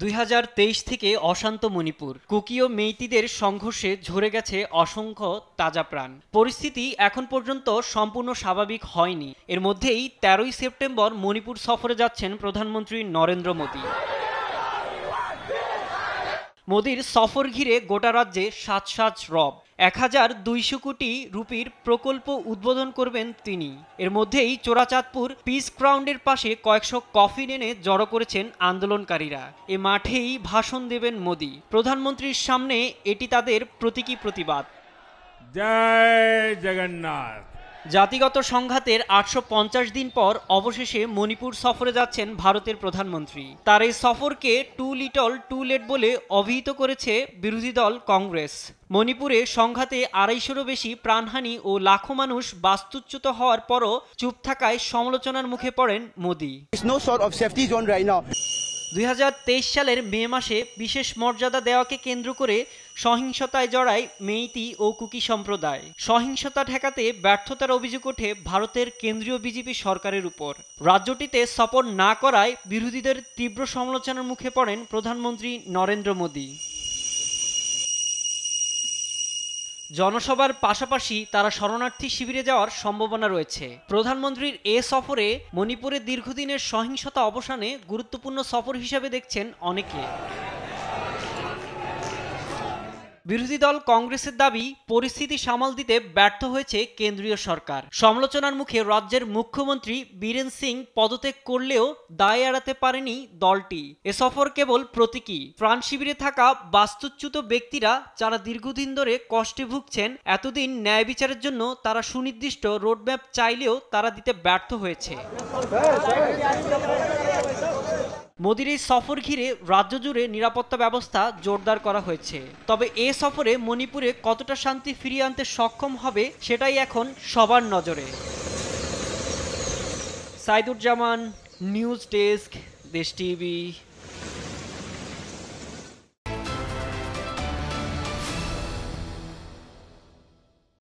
2023 থেকে অশান্ত মণিপুর। কুকি ও মেইতিদের সংঘর্ষে ঝরে গেছে অসংখ্য তাজা প্রাণ। পরিস্থিতি এখন পর্যন্ত সম্পূর্ণ স্বাভাবিক হয়নি। এর মধ্যেই 13ই সেপ্টেম্বর মণিপুর সফরে যাচ্ছেন প্রধানমন্ত্রী নরেন্দ্র মোদী। মোদীর সফর ঘিরে গোটা রাজ্যে সাজ রব। 1200 কোটি রুপির প্রকল্প উদ্বোধন করবেন তিনি। এর মধ্যেই চোরাচাঁদপুর পিস গ্রাউন্ডের পাশে কয়েকশো কফিন এনে জড়ো করেছেন আন্দোলনকারীরা। এ মাঠেই ভাষণ দেবেন মোদী। প্রধানমন্ত্রীর সামনে এটি তাদের প্রতীকী প্রতিবাদ। জয় জগন্নাথ। জাতিগত সংঘাতের 850 দিন পর অবশেষে মণিপুর সফরে যাচ্ছেন ভারতের প্রধানমন্ত্রী। তার এই সফরকে টু লিটল টু লেট বলে অভিহিত করেছে বিরোধী দল কংগ্রেস। মণিপুরে সংঘাতে 250-রও বেশি প্রাণহানি ও লাখো মানুষ বাস্তুচ্যুত হওয়ার পরও চুপ থাকায় সমালোচনার মুখে পড়েন মোদী। 2023 সালের মে মাসে বিশেষ মর্যাদা দেওয়াকে কেন্দ্র করে সহিংসতায় জড়ায় মেইতি ও কুকি সম্প্রদায়। সহিংসতা ঠেকাতে ব্যর্থতার অভিযোগ ওঠে ভারতের কেন্দ্রীয় বিজেপি সরকারের উপর। রাজ্যটিতে সফর না করায় বিরোধীদের তীব্র সমালোচনার মুখে পড়েন প্রধানমন্ত্রী নরেন্দ্র মোদী। জনসভার পাশাপাশি তারা শরণার্থী শিবিরে যাওয়ার সম্ভাবনা রয়েছে। প্রধানমন্ত্রীর এ সফরে মণিপুরের দীর্ঘদিনের সহিংসতা অবসানে গুরুত্বপূর্ণ সফর হিসেবে দেখছেন অনেকে। বিরোধী দল কংগ্রেসের দাবি, পরিস্থিতি সামাল দিতে ব্যর্থ হয়েছে কেন্দ্রীয় সরকার। সমালোচনার মুখে রাজ্যের মুখ্যমন্ত্রী বীরেন সিং পদত্যাগ করলেও দায় এড়াতে পারেনি দলটি। এ সফর কেবল প্রতীকী। প্রাণ শিবিরে থাকা বাস্তুচ্যুত ব্যক্তিরা যারা দীর্ঘদিন ধরে কষ্টে ভুগছেন, এতদিন ন্যায় বিচারের জন্য তারা সুনির্দিষ্ট রোডম্যাপ চাইলেও তারা দিতে ব্যর্থ হয়েছে। মোদীর এই সফর ঘিরে রাজ্য জুড়ে নিরাপত্তা ব্যবস্থা জোরদার করা হয়েছে। তবে এ সফরে মণিপুরে কতটা শান্তি ফিরিয়ে আনতে সক্ষম হবে সেটাই এখন সবার নজরে। সাইদুজ্জামান, নিউজ ডেস্ক, দেশ টিভি।